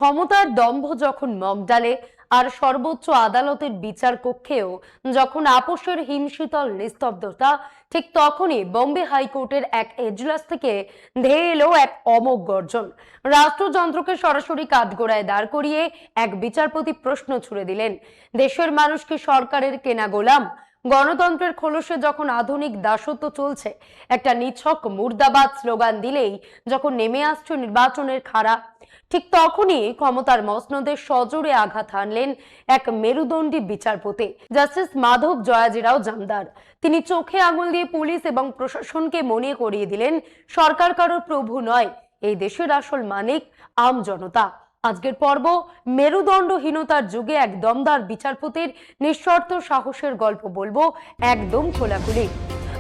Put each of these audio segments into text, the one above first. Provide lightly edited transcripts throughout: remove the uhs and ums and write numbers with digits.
ক্ষমতার দম্ভ যখন মগডালে আর সর্বোচ্চ আদালতের বিচার কক্ষেও যখন আপোষের হিমশীতল নিস্তব্ধতা, ঠিক তখনই বোম্বে হাইকোর্টের এক এজলাস থেকে ধেয়ে এলো এক অমোঘ গর্জন। রাষ্ট্রযন্ত্রকে সরাসরি কাঠগড়ায় দাঁড় করিয়ে এক বিচারপতি প্রশ্ন ছুড়ে দিলেন, দেশের মানুষ কি সরকারের কেনা গোলাম? গণতন্ত্রের খোলসে যখন আধুনিক দাসত্ব চলছে, একটা নিছক মুর্দাবাদ স্লোগান দিলেই যখন নেমে আসছে নির্বাচনের খাড়া, ঠিক তখনই ক্ষমতার মসনদে সজোরে আঘাত হানলেন এক মেরুদণ্ডী বিচারপতি, জাস্টিস মাধব জয়াজিরাও জামদার। তিনি চোখে আঙুল দিয়ে পুলিশ এবং প্রশাসনকে মনে করিয়ে দিলেন, সরকার কারোর প্রভু নয়, এই দেশের আসল মালিক আম জনতা। আজকের পর্ব মেরুদণ্ডহীনতার যুগে এক দমদার বিচারপতির নিঃশর্ত সাহসের গল্প বলবো একদম খোলাখুলি।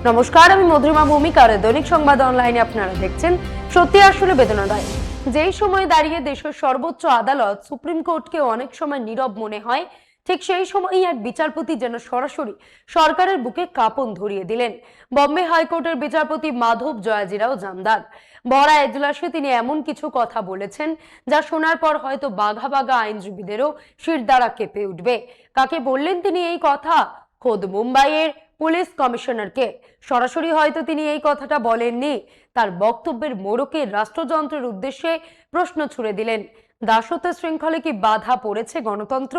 নমস্কার, আমি মধুরিমা ভৌমিক, আর দৈনিক সংবাদ অনলাইনে আপনারা দেখছেন সত্যি আসলে বেদনাদায়ক। যেই সময় দাঁড়িয়ে দেশের সর্বোচ্চ আদালত সুপ্রিম কোর্টকে অনেক সময় নীরব মনে হয়, ঠিক সেই সময়ই এক বিচারপতি যেন সরাসরি সরকারের বুকে কাঁপন ধরিয়ে দিলেন। বম্বে হাইকোর্টের বিচারপতি মাধব জয়াজিরাও জামদার ভরা এজলাসে তিনি এমন কিছু কথা বলেছেন যা শোনার পর হয়তো বাঘা বাঘা আইনজীবীদেরও শিরদাঁড়া কেঁপে উঠবে। কাকে বললেন তিনি এই কথা? খোদ মুম্বাইয়ের পুলিশ কমিশনারকে। সরাসরি হয়তো তিনি এই কথাটা বলেননি, তার বক্তব্যের মোড়কে রাষ্ট্রযন্ত্রের উদ্দেশ্যে প্রশ্ন ছুড়ে দিলেন, দাসত্বের শৃঙ্খলে কি বাধা পড়েছে গণতন্ত্র?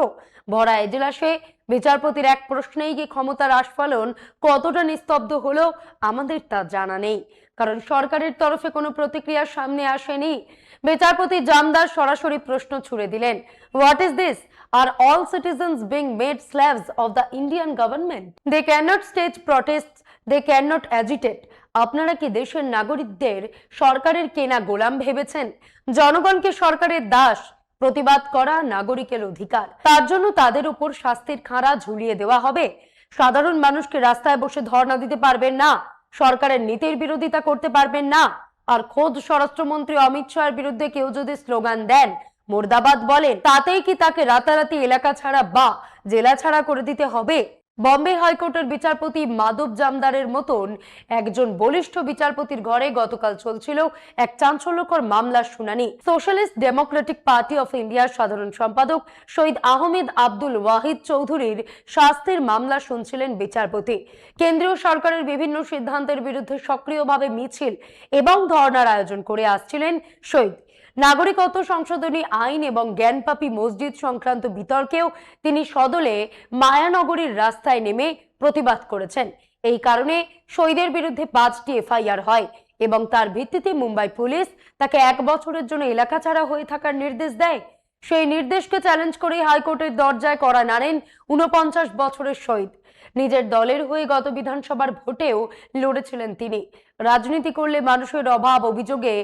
ভরা এজলাসে বিচারপতির এক প্রশ্নেই কি ক্ষমতার আস্ফালন কতটা নিস্তব্ধ হলো আমাদের তা জানা নেই, কারণ সরকারের তরফে কোনো প্রতিক্রিয়া সামনে আসেনি। বিচারপতি জামদার সরাসরি প্রশ্ন ছুড়ে দিলেন, what is this? Are all citizens being made slaves of the Indian government? They cannot stage protests, they cannot agitate. আপনারা কি দেশের নাগরিকদের সরকারের কেনা গোলাম ভেবেছেন? জনগণকে সরকারের দাস, প্রতিবাদ করা নাগরিকের অধিকার, তার জন্য তাদের উপর শাস্তির খাঁড়া ঝুলিয়ে দেওয়া হবে? সাধারণ মানুষকে রাস্তায় বসে ধর্ণা দিতে পারবেন না, সরকারের নীতির বিরোধিতা করতে পারবেন না, আর খোদ স্বরাষ্ট্রমন্ত্রী অমিত শাহের বিরুদ্ধে কেউ যদি স্লোগান দেন, মুর্দাবাদ বলেন, তাতেই কি তাকে রাতারাতি এলাকা ছাড়া বা জেলা ছাড়া করে দিতে হবে? বম্বে হাইকোর্টের বিচারপতি মাধব জামদারের মতন একজন বলিষ্ঠ বিচারপতির ঘরে গতকাল চলছিল এক চাঞ্চল্যকর মামলার শুনানি। সোশ্যালিস্ট ডেমোক্রেটিক পার্টি অফ ইন্ডিয়ার সাধারণ সম্পাদক শহীদ আহমেদ আব্দুল ওয়াহিদ চৌধুরীর শাস্তির মামলা শুনছিলেন বিচারপতি। কেন্দ্রীয় সরকারের বিভিন্ন সিদ্ধান্তের বিরুদ্ধে সক্রিয়ভাবে মিছিল এবং ধর্ণার আয়োজন করে আসছিলেন শহীদ। নাগরিকত্ব সংশোধনী আইন এবং জ্ঞানপাপী মসজিদ সংক্রান্ত বিতর্কেও তিনি সদলে মায়ানগরীর রাস্তায় নেমে প্রতিবাদ করেছেন। এই কারণে শহীদের বিরুদ্ধে 5টি এফআইআর হয় এবং তার ভিত্তিতে মুম্বাই পুলিশ তাকে 1 বছরের জন্য এলাকা ছাড়া হয়ে থাকার নির্দেশ দেয়। সেই নির্দেশকে চ্যালেঞ্জ করে হাইকোর্টের দরজায় কড়া নাড়েন 49 বছরের শহীদ। নিজের দলের হয়ে গত বিধানসভার ভোটেও লড়েছিলেন তিনি। রাজনীতি করলে মানুষের অভাব অভিযোগে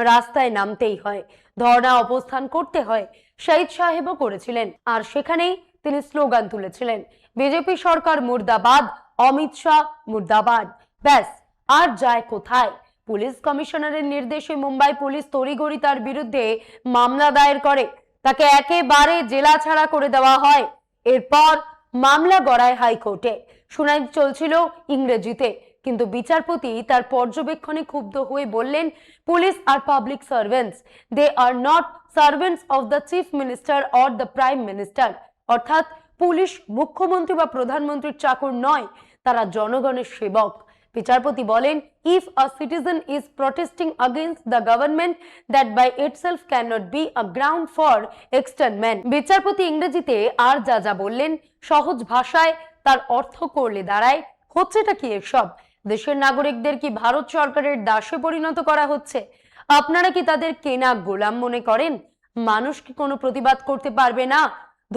রাস্তায় নামতেই হয়, ধর্ণা অবস্থান করতে হয়। শহীদ সাহেবও করেছিলেন, আর সেখানেই তিনি স্লোগান তুলেছিলেন, বিজেপি সরকার মুর্দাবাদ, অমিত শাহ মুর্দাবাদ। ব্যাস, আর যায় কোথায়? পুলিশ কমিশনারের নির্দেশে মুম্বাই পুলিশ তড়িঘড়ি তার বিরুদ্ধে মামলা দায়ের করে, তাকে একেবারে জেলা ছাড়া করে দেওয়া হয়। এরপর মামলা গড়ায় হাইকোর্টে। শুনানি চলছিল ইংরেজিতে, কিন্তু বিচারপতি তার পর্যবেক্ষণে ক্ষুব্ধ হয়ে বললেন, পুলিশ আর public servants, they are not servants of the chief minister or the prime minister. অর্থাৎ পুলিশ মুখ্যমন্ত্রী বা প্রধানমন্ত্রীর চাকর নয়, তারা জনগণের সেবক। বিচারপতি বলেন, if a citizen is protesting against the government, that by itself cannot be a ground for externment। বিচারপতি ইংরেজিতে আর যা বললেন, সহজ ভাষায় তার অর্থ করলে দাঁড়ায়, হচ্ছেটা কি এসব? দেশের নাগরিকদের কি ভারত সরকারের দাসে পরিণত করা হচ্ছে? আপনারা কি তাদের কেনা গোলাম মনে করেন? মানুষ কি কোনো প্রতিবাদ করতে পারবে না?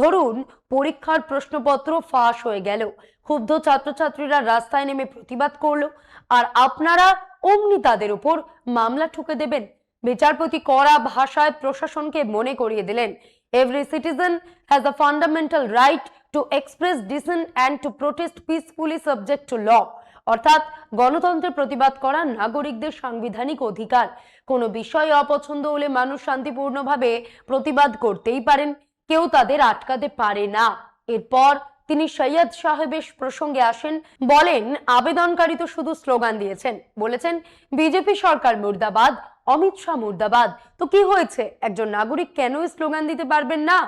ধরুন পরীক্ষার প্রশ্নপত্র ফাঁস হয়ে গেল, ক্ষুব্ধ ছাত্রছাত্রীরা রাস্তায় নেমে প্রতিবাদ করলো, আর আপনারা অমনি তাদের উপর মামলা ঠুকে দেবেন? বিচারপতি কড়া ভাষায় প্রশাসনকে মনে করিয়ে দিলেন, every citizen has a fundamental right to express dissent and to protest peacefully subject to law. অর্থাৎ গণতন্ত্রের প্রতিবাদ করা নাগরিকদের সাংবিধানিক অধিকার। কোনো বিষয়ে অপছন্দ হলে মানুষ শান্তিপূর্ণভাবে প্রতিবাদ করতেই পারেন, কেউ তাদের আটকাতে পারে না। এরপর তিনি সৈয়দ সাহেবের প্রসঙ্গে আসেন, বলেন, আবেদনকারী তো শুধু স্লোগান দিয়েছেন, বলেছেন বিজেপি সরকার মুর্দাবাদ, অমিত শাহ মুর্দাবাদ। তো কি হয়েছে, একজন নাগরিক কেন স্লোগান দিতে পারবেন না?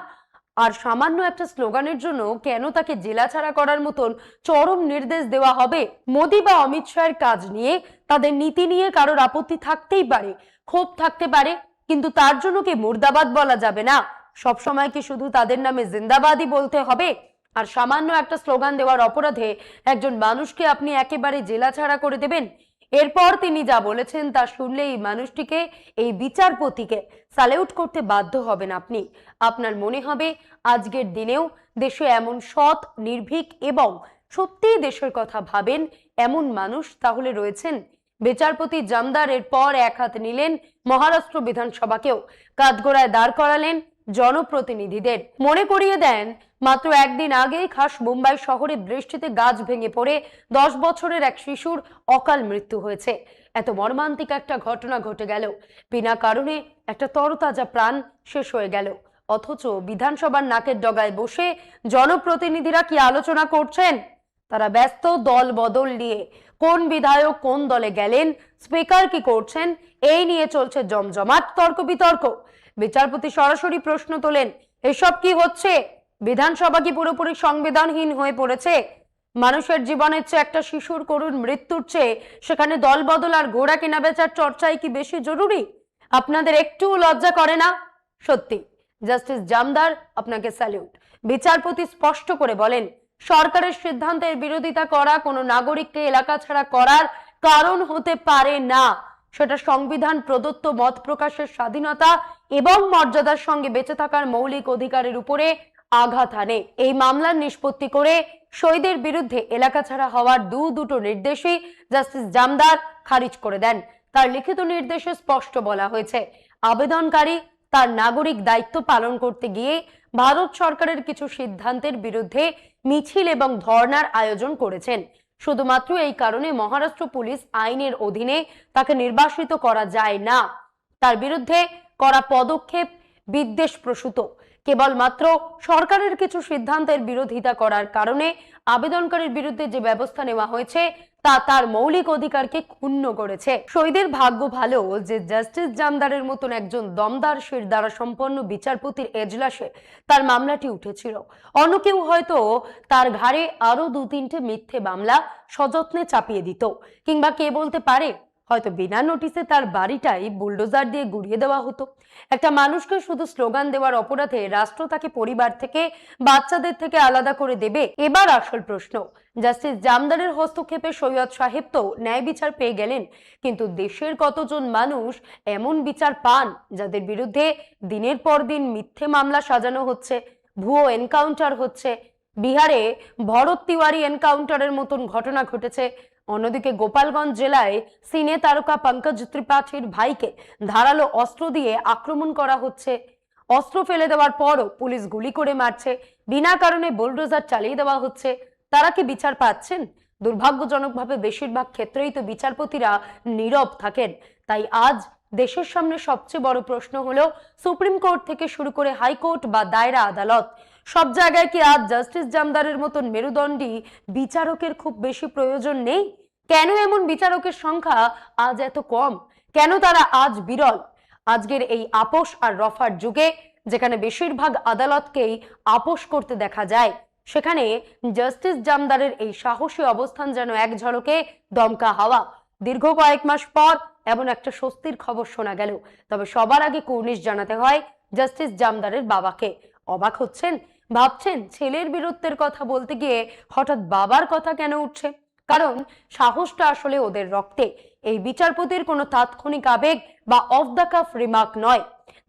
আর সামান্য একটা স্লোগানের জন্য কেন তাকে জেলা ছাড়া করার মতন চরম নির্দেশ দেওয়া হবে? মোদি বা অমিত শাহের কাজ নিয়ে, তাদের নীতি নিয়ে কারোর আপত্তি থাকতেই পারে, ক্ষোভ থাকতে পারে, কিন্তু তার জন্য কি মুর্দাবাদ বলা যাবে না? সবসময় কি শুধু তাদের নামে জিন্দাবাদই বলতে হবে? আর সামান্য একটা স্লোগান দেওয়ার অপরাধে একজন মানুষকে আপনি একেবারে জেলা ছাড়া করে দেবেন? এরপর তিনি যা বলেছেন তা শুনলে এই মানুষটিকে, এই বিচারপতিকে স্যালিউট করতে বাধ্য হবেন আপনি। আপনার মনে হবে আজকের দিনেও দেশে এমন সৎ, নির্ভীক এবং সত্যিই দেশের কথা ভাবেন এমন মানুষ তাহলে রয়েছেন। বিচারপতি জামদার এরপর এক হাত নিলেন মহারাষ্ট্র বিধানসভাকেও, কাঠগড়ায় দাঁড় করালেন জনপ্রতিনিধিদের। মনে করিয়ে দেন মাত্র একদিন আগেই খাস মুম্বাই শহরে বৃষ্টিতে গাছ ভেঙে পড়ে 10 বছরের এক শিশুর অকাল মৃত্যু হয়েছে। এত মর্মান্তিক একটা ঘটনা ঘটে গেল, বিনা কারণে একটা তরতাজা প্রাণ শেষ হয়ে গেল। অথচ বিধানসভার নাকের ডগায় বসে জনপ্রতিনিধিরা কি আলোচনা করছেন? তারা ব্যস্ত দল বদল নিয়ে। কোন বিধায়ক কোন দলে গেলেন, স্পিকার কি করছেন, এই নিয়ে চলছে জমজমাট তর্ক বিতর্ক। বিচারপতি সরাসরি প্রশ্ন তোলেন, এসব কি হচ্ছে? বিধানসভা কি পুরোপুরি সংবিধানহীন হয়ে পড়েছে? মানুষের জীবনের চেয়ে একটা শিশুর করুণ মৃত্যুর চেয়ে সেখানে দল বদল আর ঘোড়া কেনা বেচার চর্চাই কি বেশি জরুরি? আপনাদের একটু লজ্জা করে না? সত্যি জাস্টিস জামদার, আপনাকে স্যালিউট। বিচারপতি স্পষ্ট করে বলেন, সরকারের সিদ্ধান্তের বিরোধিতা করা কোনো নাগরিককে এলাকা ছাড়া করার কারণ হতে পারে না। সেটা সংবিধান প্রদত্ত মত প্রকাশের স্বাধীনতা এবং মর্যাদার সঙ্গে বেঁচে থাকার মৌলিক অধিকারের উপরে আঘাত আনে। এই মামলার নিষ্পত্তি করে শহীদের বিরুদ্ধে এলাকা ছাড়া হওয়ার দুটো নির্দেশই জাস্টিস জামদার খারিজ করে দেন। তার লিখিত নির্দেশে স্পষ্ট বলা হয়েছে, আবেদনকারী তার নাগরিক দায়িত্ব পালন করতে গিয়ে ভারত সরকারের কিছু সিদ্ধান্তের বিরুদ্ধে মিছিল এবং ধর্নার আয়োজন করেছেন। শুধুমাত্র এই কারণে মহারাষ্ট্র পুলিশ আইনের অধীনে তাকে নির্বাসিত করা যায় না। তার বিরুদ্ধে করা পদক্ষেপ বিদ্বেষপ্রসূত। কেবলমাত্র সরকারের কিছু সিদ্ধান্তের বিরোধিতা করার কারণে আবেদনকারীর বিরুদ্ধে যে ব্যবস্থা নেওয়া হয়েছে তা তার মৌলিক অধিকারকে ক্ষুণ্ণ করেছে। শহীদের ভাগ্য ভালো যে জাস্টিস জামদারের মতন একজন দমদার শির দ্বারা সম্পন্ন বিচারপতির এজলাসে তার মামলাটি উঠেছিল। অন্য কেউ হয়তো তার ঘাড়ে আরো 2-3টে মিথ্যে মামলা সযত্নে চাপিয়ে দিত, কিংবা কে বলতে পারে হয়তো বিনা নোটিসে তার বাড়িটাই বুলডোজার দিয়ে গুড়িয়ে দেওয়া হতো। একটা মানুষকে শুধু স্লোগান দেওয়ার অপরাধে রাষ্ট্র তাকে পরিবার থেকে, বাচ্চাদের থেকে আলাদা করে দেবে? এবার আসল প্রশ্ন, জাস্টিস জামদারের হস্তক্ষেপে সৈয়দ সাহেব তো ন্যায় বিচার পেয়ে গেলেন, কিন্তু দেশের কতজন মানুষ এমন বিচার পান যাদের বিরুদ্ধে দিনের পর দিন মিথ্যে মামলা সাজানো হচ্ছে, ভুয়ো এনকাউন্টার হচ্ছে? বিহারে ভরত তিওয়ারি এনকাউন্টারের মতন ঘটনা ঘটেছে। অন্যদিকে গোপালগঞ্জ জেলায় সিনে তারকা পঙ্কজ ত্রিপাঠীর ভাইকে ধারালো অস্ত্র দিয়ে আক্রমণ করা হচ্ছে। অস্ত্র ফেলে দেওয়ার পরও পুলিশ গুলি করে মারছে, বিনা কারণে বুলডোজার চালিয়ে দেওয়া হচ্ছে। তারা কি বিচার পাচ্ছেন? দুর্ভাগ্যজনকভাবে বেশিরভাগ ক্ষেত্রেই তো বিচারপতিরা নীরব থাকেন। তাই আজ দেশের সামনে সবচেয়ে বড় প্রশ্ন হলো, সুপ্রিম কোর্ট থেকে শুরু করে হাইকোর্ট বা দায়রা আদালত, সব জায়গায় কি আজ জাস্টিস জামদারের মতন মেরুদণ্ডী বিচারকের খুব বেশি প্রয়োজন নেই? কেন এমন বিচারকের সংখ্যা আজ এত কম? কেন তারা আজ বিরল? আজকের এই আপোষ আর রফার যুগে, যেখানে বেশিরভাগ আদালতকেই আপোষ করতে দেখা যায়, সেখানে জাস্টিস জামদারের এই সাহসী অবস্থান যেন এক ঝলকে দমকা হাওয়া। দীর্ঘ কয়েক মাস পর এমন একটা স্বস্তির খবর শোনা গেল। তবে সবার আগে কুর্নিশ জানাতে হয় জাস্টিস জামদারের বাবাকে। অবাক হচ্ছেন, ভাবছেন ছেলের বীরত্বের কথা বলতে গিয়ে হঠাৎ বাবার কথা কেন উঠছে? কারণ সাহসটা আসলে ওদের রক্তে। এই বিচারপতির কোনো তাৎক্ষণিক আবেগ বা অফ দ্য কাফ রিমার্ক নয়।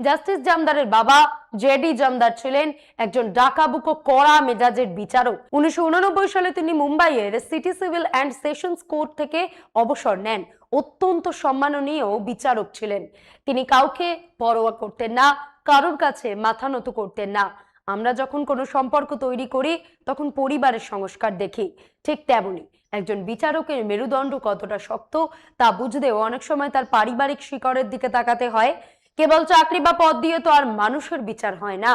জাস্টিস জামদারের বাবা জেডি জামদার ছিলেন একজন ডাকাবুকো কড়া মেজাজের বিচারক। 1989 সালে তিনি মুম্বাইয়ের city civil and sessions court থেকে অবসর নেন। অত্যন্ত সম্মাননীয় বিচারক ছিলেন তিনি। কাউকে পরোয়া করতেন না, কারোর কাছে মাথা নত করতেন না। আমরা যখন কোনো সম্পর্ক তৈরি করি তখন পরিবারের সংস্কার দেখি, ঠিক তেমনি একজন বিচারকের মেরুদণ্ড কতটা শক্ত তা বুঝতেও অনেক সময় তার পারিবারিক শিকড়ের দিকে তাকাতে হয়। কেবল চাকরি বা পদ দিয়ে তো আর মানুষের বিচার হয় না।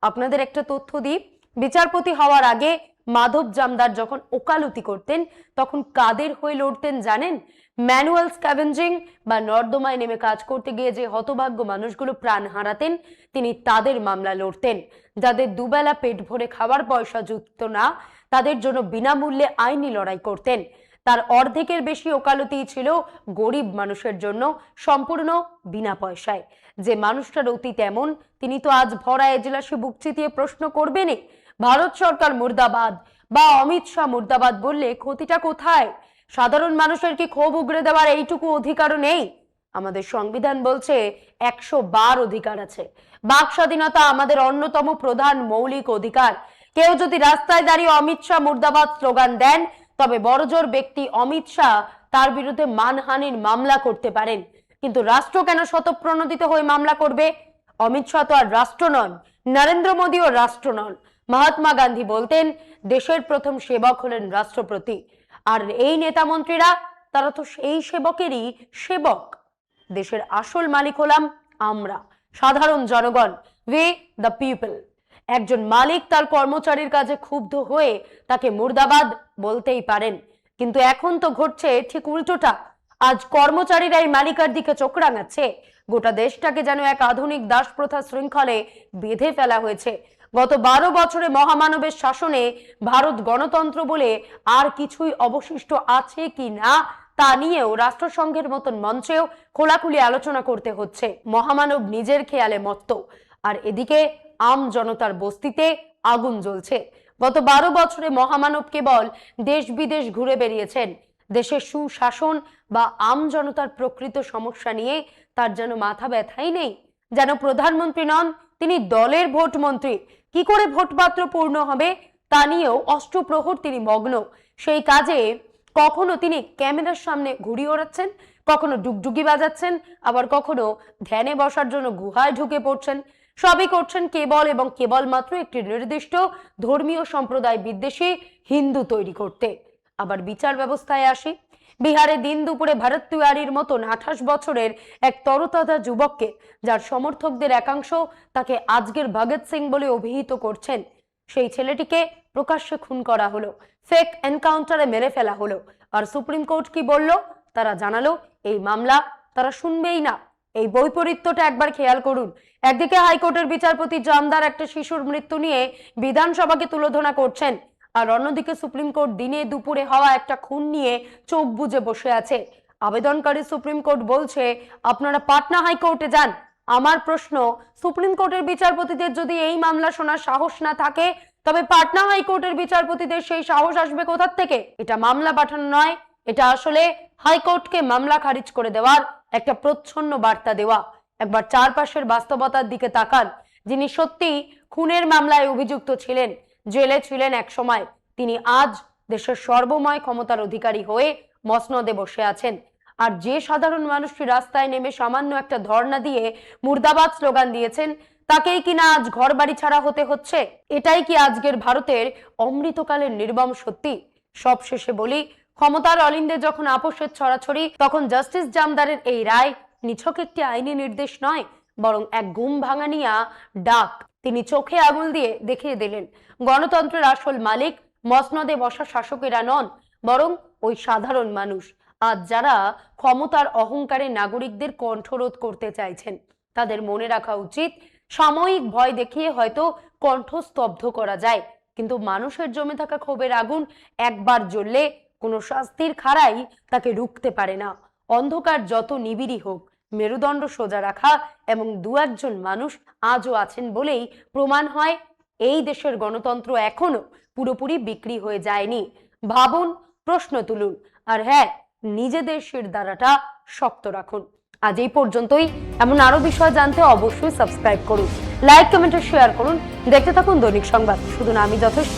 আপনাদের একটা তথ্য দিই, বিচারপতি হওয়ার আগে মাধব জামদার যখন ওকালতি করতেন তখন কাদের হয়ে লড়তেন জানেন? ম্যানুয়াল স্ক্যাভেঞ্জিং বা নর্দমায় নেমে কাজ করতে গিয়ে যে হতভাগ্য মানুষগুলো প্রাণ হারাতেন তিনি তাদের মামলা লড়তেন। যাদের দুবেলা পেট ভরে খাবার পয়সা জুটত না তাদের জন্য বিনামূল্যে আইনি লড়াই করতেন। তার অর্ধেকের বেশি ওকালতি ছিল গরিব মানুষের জন্য সম্পূর্ণ বিনা পয়সায়। যে মানুষটার অতীত এমন তিনি তো আজ ভরা এজলাসে বুক চিতিয়ে প্রশ্ন করবেনই, ভারত সরকার মুর্দাবাদ বা অমিত শাহ মুর্দাবাদ বললে ক্ষতিটা কোথায়? সাধারণ মানুষের কি ক্ষোভ উগড়ে দেওয়ার এইটুকু অধিকারও নেই? আমাদের সংবিধান বলছে 100 অধিকার আছে। বাক স্বাধীনতা আমাদের অন্যতম প্রধান মৌলিক অধিকার। কেউ যদি রাস্তায় দাঁড়িয়ে অমিত শাহ মুর্দাবাদ স্লোগান দেন তবে বড়জোর ব্যক্তি অমিত শাহ তার বিরুদ্ধে মানহানির মামলা করতে পারেন। কিন্তু রাষ্ট্র কেন স্বতঃপ্রণোদিত হয়ে মামলা করবে? অমিত শাহ তো আর রাষ্ট্র নন, নরেন্দ্র মোদীও রাষ্ট্র নন। মহাত্মা গান্ধী বলতেন দেশের প্রথম সেবক হলেন রাষ্ট্রপতি, আর এই নেতা মন্ত্রীরা তারা তো সেই সেবকেরই সেবক। দেশের আসল মালিক হলাম আমরা, সাধারণ জনগণ, উই দ্য পিপল। একজন মালিক তার কর্মচারীর কাজে ক্ষুব্ধ হয়ে তাকে মুর্দাবাদ বলতেই পারেন, কিন্তু এখন তো ঘটছে ঠিক উল্টোটা। আজ কর্মচারীরাই মালিকার দিকে চোখ রাঙাচ্ছে। গোটা দেশটাকে যেন এক আধুনিক দাস প্রথা শৃঙ্খলে বেঁধে ফেলা হয়েছে। গত 12 বছরে মহামানবের শাসনে ভারত গণতন্ত্র বলে আর কিছুই অবশিষ্ট আছে কি না তা নিয়েও রাষ্ট্রসংঘের মতন মঞ্চেও খোলাখুলি আলোচনা করতে হচ্ছে। মহামানব নিজের খেয়ালে মত্ত, আর এদিকে আম জনতার বস্তিতে আগুন জ্বলছে। গত 12 বছরে মহামানব কেবল দেশ বিদেশ ঘুরে বেরিয়েছেন। দেশের সুশাসন বা আম জনতার প্রকৃত সমস্যা নিয়ে তার যেন মাথা ব্যথাই নেই। যেন প্রধানমন্ত্রী নন, তিনি দলের ভোট মন্ত্রী। কি করে ভোটপাত্র পূর্ণ হবে তা নিয়েও অষ্টপ্রহর তিনি মগ্ন। সেই কাজে কখনো তিনি ক্যামেরার সামনে ঘুড়ি ওড়াচ্ছেন, কখনো ডুগডুগি বাজাচ্ছেন, আবার কখনো ধ্যানে বসার জন্য গুহায় ঢুকে পড়ছেন। সবই করছেন কেবল এবং কেবলমাত্র একটি নির্দিষ্ট ধর্মীয় সম্প্রদায় বিদ্বেষী হিন্দু তৈরি করতে। আবার বিচার ব্যবস্থায় আসি। বিহারে দিন দুপুরে ভরত তিওয়ারির মতন 28 বছরের এক তরতাজা যুবককে, যার সমর্থকদের একাংশ তাকে আজকের ভগৎ সিং বলে অভিহিত করছেন, সেই ছেলেটিকে প্রকাশ্যে খুন করা হলো, ফেক এনকাউন্টারে মেরে ফেলা হলো। আর সুপ্রিম কোর্ট কি বলল? তারা জানালো এই মামলা তারা শুনবেই না। এই বৈপরীত্যটা একবার খেয়াল করুন। একদিকে হাইকোর্টের বিচারপতি জামদার একটা শিশুর মৃত্যু নিয়ে বিধানসভাকে তুলোধনা করছেন, আর অন্যদিকে সুপ্রিম কোর্ট দিনে দুপুরে হওয়া একটা খুন নিয়ে চোখ বুজে বসে আছে। আবেদনকারী সুপ্রিম কোর্ট বলছে আপনারা পাটনা হাইকোর্টে যান। আমার প্রশ্ন, সুপ্রিম কোর্টের বিচারপতিদের যদি এই মামলা শোনার সাহস না থাকে তবে পাটনা হাইকোর্টের বিচারপতিদের সেই সাহস আসবে কোথা থেকে? এটা মামলা পাঠানো নয়, এটা আসলে হাইকোর্টকে মামলা খারিজ করে দেওয়ার একটা প্রচ্ছন্ন বার্তা দেওয়া। একবার চারপাশের বাস্তবতার দিকে তাকান। যিনি সত্যি খুনের মামলায় অভিযুক্ত ছিলেন, জেলে ছিলেন এক সময়, তিনি আজ দেশের সর্বময় ক্ষমতার অধিকারী হয়ে মসনদে বসে আছেন। আর যে সাধারণ মানুষটি রাস্তায় নেমে সামান্য একটা ধর্ণা দিয়ে মুর্দাবাদ স্লোগান দিয়েছেন তাকেই কিনা আজ ঘর বাড়ি ছাড়া হতে হচ্ছে। এটাই কি আজকের ভারতের অমৃতকালের নির্মম সত্যি? সব শেষে বলি, ক্ষমতার অলিন্দে যখন আপোষের ছড়াছড়ি, তখন জাস্টিস জামদারের এই রায় নিছক একটি আইনি নির্দেশ নয়, বরং এক ঘুম ভাঙানিয়া ডাক। তিনি চোখে আঙুল দিয়ে দেখিয়ে দিলেন গণতন্ত্রের আসল মালিক মসনদে বসা শাসকেরা নন, বরং ওই সাধারণ মানুষ। আজ যারা ক্ষমতার অহংকারে নাগরিকদের কণ্ঠরোধ করতে চাইছেন তাদের মনে রাখা উচিত, সাময়িক ভয় দেখিয়ে হয়তো কণ্ঠ স্তব্ধ করা যায়, কিন্তু মানুষের জমে থাকা ক্ষোভের আগুন একবার জ্বললে কোনো শাস্তির খাড়াই তাকে রুখতে পারে না। অন্ধকার যত নিবিড়ই হোক, মেরুদণ্ড সোজা রাখা এবং দু একজন মানুষ আজও আছেন বলেই প্রমাণ হয় এই দেশের গণতন্ত্র এখনো পুরোপুরি বিক্রি হয়ে যায়নি। ভাবুন, প্রশ্ন তুলুন, আর হ্যাঁ, নিজেদের শিরদাঁড়াটা শক্ত রাখুন। আজ এই পর্যন্তই। এমন আরো বিষয় জানতে অবশ্যই সাবস্ক্রাইব করুন, লাইক, কমেন্ট, শেয়ার করুন। দেখতে থাকুন দৈনিক সংবাদ, শুধু না আমি যথেষ্ট।